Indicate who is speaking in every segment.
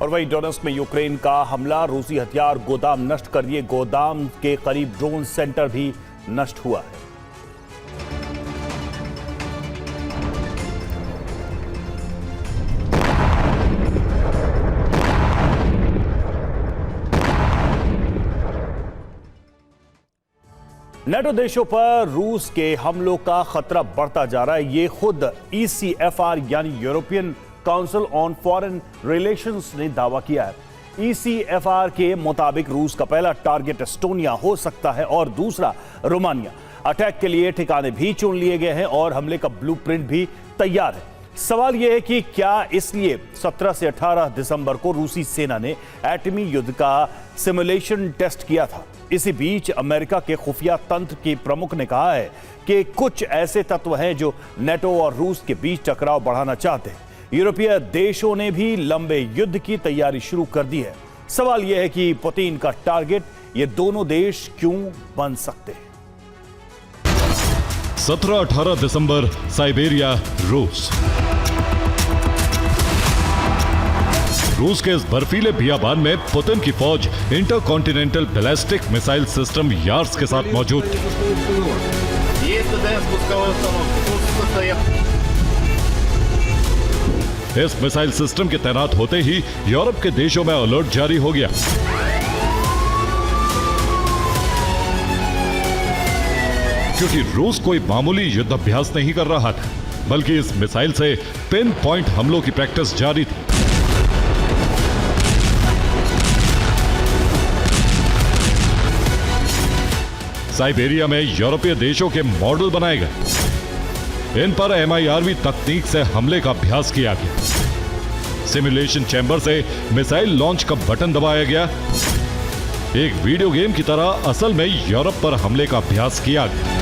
Speaker 1: और वहीं डोनेट्स्क में यूक्रेन का हमला, रूसी हथियार गोदाम नष्ट कर दिए। गोदाम के करीब ड्रोन सेंटर भी नष्ट हुआ है। नेटो देशों पर रूस के हमलों का खतरा बढ़ता जा रहा है। ये खुद ECFR यानी European council on foreign relations ने दावा किया है। ECFR के मुताबिक रूस का पहला टारगेट एस्टोनिया हो सकता है और दूसरा रोमानिया। अटैक के लिए ठिकाने भी चुन लिए गए हैं और हमले का ब्लूप्रिंट भी तैयार है। सवाल यह है कि क्या इसलिए 17 से 18 दिसंबर को रूसी सेना ने एटमी युद्ध का सिमुलेशन टेस्ट किया था। इसी बीच अमेरिका के खुफिया तंत्र के प्रमुख ने कहा है कि कुछ ऐसे तत्व हैं जो नेटो और रूस के बीच टकराव बढ़ाना चाहते हैं। यूरोपीय देशों ने भी लंबे युद्ध की तैयारी शुरू कर दी है। सवाल यह है कि पुतिन का टारगेट ये दोनों देश क्यों बन सकते हैं।
Speaker 2: 17-18 दिसंबर, साइबेरिया, रूस। रूस के इस बर्फीले बियाबान में पुतिन की फौज intercontinental ballistic missile system Yars के साथ मौजूद थी। इस मिसाइल सिस्टम के तैनात होते ही यूरोप के देशों में अलर्ट जारी हो गया। क्योंकि रूस कोई मामूली युद्ध अभ्यास नहीं कर रहा था, बल्कि इस मिसाइल से पिन पॉइंट हमलों की प्रैक्टिस जारी थी। साइबेरिया में यूरोपीय देशों के मॉडल बनाए गए। इन पर MIRV तकनीक से हमले का अभ्यास किया गया। सिमुलेशन चैंबर से मिसाइल लॉन्च का बटन दबाया गया। एक वीडियो गेम की तरह असल में यूरोप पर हमले का अभ्यास किया गया।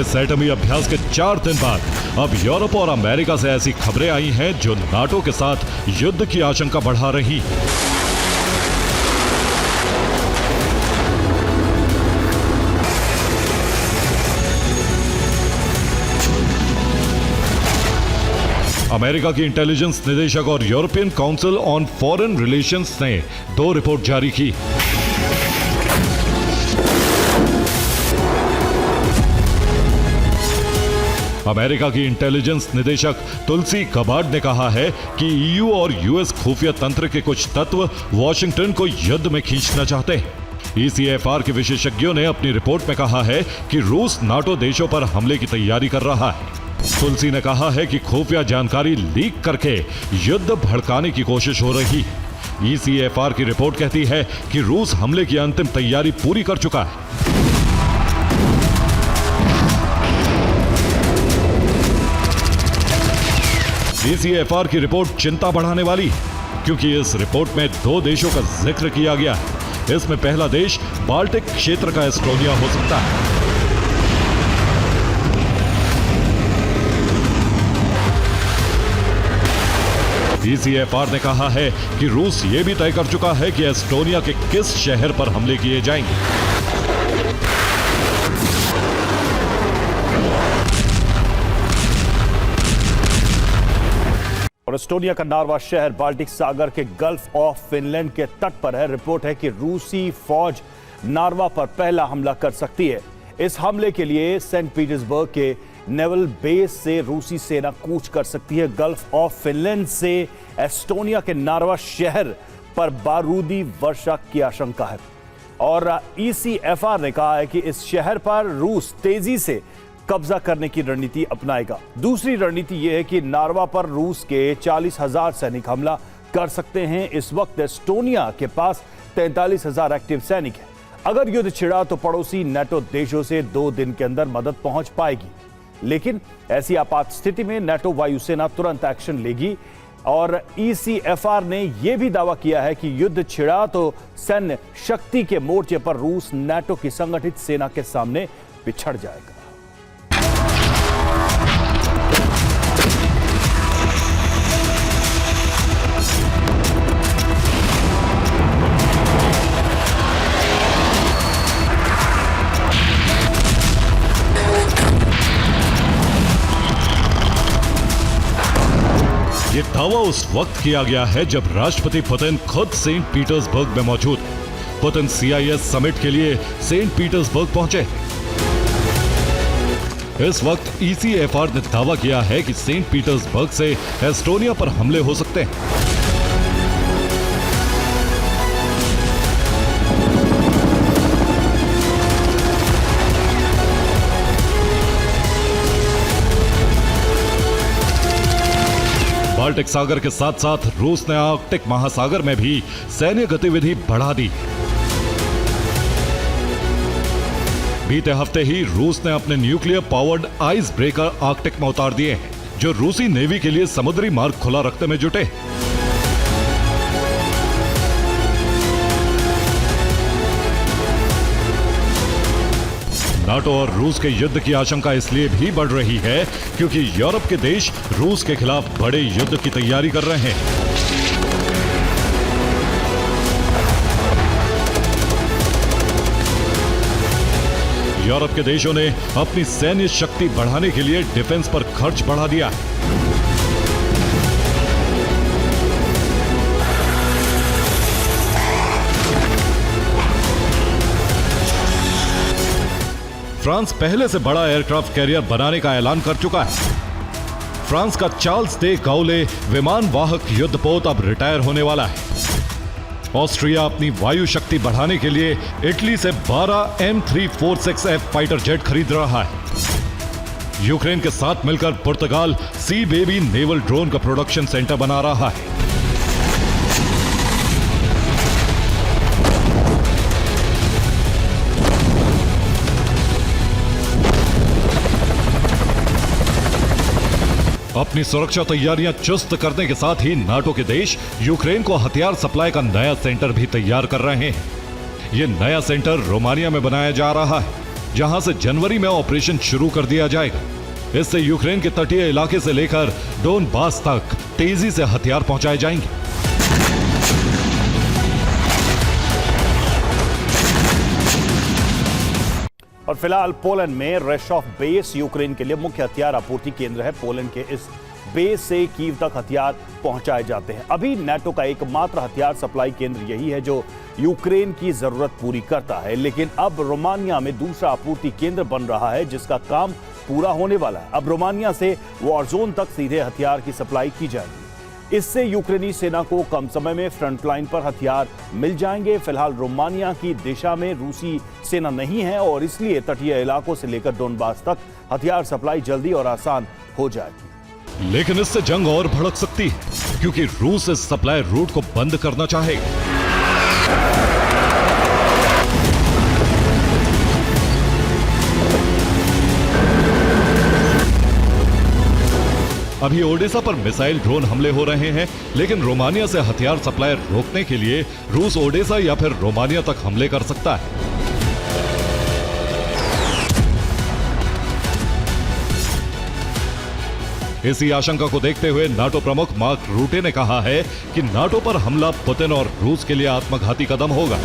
Speaker 2: इस एटमी अभ्यास के 4 दिन बाद अब यूरोप और अमेरिका से ऐसी खबरें आई हैं जो नाटो के साथ युद्ध की आशंका बढ़ा रही। अमेरिका की इंटेलिजेंस निदेशक और European council on foreign relations ने 2 रिपोर्ट जारी की। अमेरिका की इंटेलिजेंस निदेशक तुलसी गबार्ड ने कहा है कि EU और US खुफिया तंत्र के कुछ तत्व वॉशिंगटन को युद्ध में खींचना चाहते हैं। ECFR के विशेषज्ञों ने अपनी रिपोर्ट में कहा है कि रूस नाटो देशों पर हमले की तैयारी कर रहा है। तुलसी ने कहा है कि खुफिया जानकारी लीक करके युद्ध भड़काने की कोशिश हो रही। ECFR की रिपोर्ट कहती है कि रूस हमले की अंतिम तैयारी पूरी कर चुका है। ECFR की रिपोर्ट चिंता बढ़ाने वाली, क्योंकि इस रिपोर्ट में 2 देशों का जिक्र किया गया है। इसमें पहला देश बाल्टिक क्षेत्र का एस्टोनिया हो सकता है। ECFR ने कहा है कि रूस ये भी तय कर चुका है कि एस्टोनिया के किस शहर पर हमले किए जाएंगे।
Speaker 1: और एस्टोनिया का नार्वा शहर बाल्टिक सागर के गल्फ ऑफ फिनलैंड के तट पर है। रिपोर्ट है कि रूसी फौज नार्वा पर पहला हमला कर सकती है। इस हमले के लिए सेंट पीटर्सबर्ग के नेवल बेस से रूसी सेना कूच कर सकती है। गल्फ ऑफ फिनलैंड से एस्टोनिया के नार्वा शहर पर बारूदी वर्षा की आशंका है और ECFR ने कहा है कि इस शहर पर रूस तेजी से कब्जा करने की रणनीति अपनाएगा। दूसरी रणनीति यह है कि नार्वा पर रूस के 40,000 सैनिक हमला कर सकते हैं। इस वक्त एस्टोनिया के पास 43,000 एक्टिव सैनिक हैं। अगर युद्ध छिड़ा तो पड़ोसी नेटो देशों से 2 दिन के अंदर मदद पहुंच पाएगी, लेकिन ऐसी आपात स्थिति में नेटो वायुसेना तुरंत एक्शन लेगी। और ECFR ने यह भी दावा किया है कि युद्ध छिड़ा तो सैन्य शक्ति के मोर्चे पर रूस नेटो की संगठित सेना के सामने पिछड़ जाएगा।
Speaker 2: ये दावा उस वक्त किया गया है जब राष्ट्रपति पुतिन खुद सेंट पीटर्सबर्ग में मौजूद है। पुतिन CIS समिट के लिए सेंट पीटर्सबर्ग पहुंचे। इस वक्त ECFR ने दावा किया है कि सेंट पीटर्सबर्ग से एस्टोनिया पर हमले हो सकते हैं। बाल्टिक सागर के साथ साथ रूस ने आर्कटिक महासागर में भी सैन्य गतिविधि बढ़ा दी। बीते हफ्ते ही रूस ने अपने nuclear powered ice breaker Arctic में उतार दिए हैं, जो रूसी नेवी के लिए समुद्री मार्ग खुला रखने में जुटे। नाटो और रूस के युद्ध की आशंका इसलिए भी बढ़ रही है क्योंकि यूरोप के देश रूस के खिलाफ बड़े युद्ध की तैयारी कर रहे हैं। यूरोप के देशों ने अपनी सैन्य शक्ति बढ़ाने के लिए डिफेंस पर खर्च बढ़ा दिया है। फ्रांस पहले से बड़ा एयरक्राफ्ट कैरियर बनाने का ऐलान कर चुका है। फ्रांस का चार्ल्स डे गाउले विमान वाहक युद्धपोत अब रिटायर होने वाला है। ऑस्ट्रिया अपनी वायु शक्ति बढ़ाने के लिए इटली से 12 M346F फाइटर जेट खरीद रहा है। यूक्रेन के साथ मिलकर पुर्तगाल सी बेबी नेवल ड्रोन का प्रोडक्शन सेंटर बना रहा है। अपनी सुरक्षा तैयारियां चुस्त करने के साथ ही नाटो के देश यूक्रेन को हथियार सप्लाई का नया सेंटर भी तैयार कर रहे हैं। यह नया सेंटर रोमानिया में बनाया जा रहा है, जहां से जनवरी में ऑपरेशन शुरू कर दिया जाएगा। इससे यूक्रेन के तटीय इलाके से लेकर डोनबास तक तेजी से हथियार पहुंचाए जाएंगे।
Speaker 1: और फिलहाल पोलैंड में रेशॉफ बेस यूक्रेन के लिए मुख्य हथियार आपूर्ति केंद्र है। पोलैंड के इस बेस से कीव तक हथियार पहुंचाए जाते हैं। अभी नाटो का एकमात्र हथियार सप्लाई केंद्र यही है जो यूक्रेन की जरूरत पूरी करता है, लेकिन अब रोमानिया में दूसरा आपूर्ति केंद्र बन रहा है जिसका काम पूरा होने वाला है। अब रोमानिया से वॉरजोन तक सीधे हथियार की सप्लाई की जाएगी। इससे यूक्रेनी सेना को कम समय में फ्रंटलाइन पर हथियार मिल जाएंगे। फिलहाल रोमानिया की दिशा में रूसी सेना नहीं है और इसलिए तटीय इलाकों से लेकर डोनबास तक हथियार सप्लाई जल्दी और आसान हो जाएगी।
Speaker 2: लेकिन इससे जंग और भड़क सकती है क्योंकि रूस इस सप्लाई रूट को बंद करना चाहेगा। अभी ओडेसा पर मिसाइल ड्रोन हमले हो रहे हैं, लेकिन रोमानिया से हथियार सप्लाई रोकने के लिए रूस ओडेसा या फिर रोमानिया तक हमले कर सकता है। इसी आशंका को देखते हुए नाटो प्रमुख मार्क रूटे ने कहा है कि नाटो पर हमला पुतिन और रूस के लिए आत्मघाती कदम होगा।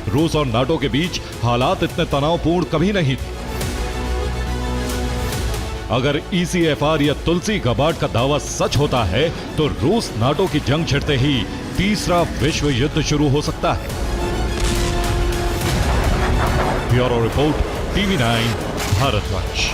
Speaker 2: रूस और नाटो के बीच हालात इतने तनावपूर्ण कभी नहीं थे। अगर ECFR या तुलसी गबार्ड का दावा सच होता है तो रूस नाटो की जंग छिड़ते ही तीसरा विश्व युद्ध शुरू हो सकता है। Bureau report, TV9 भारतवंश।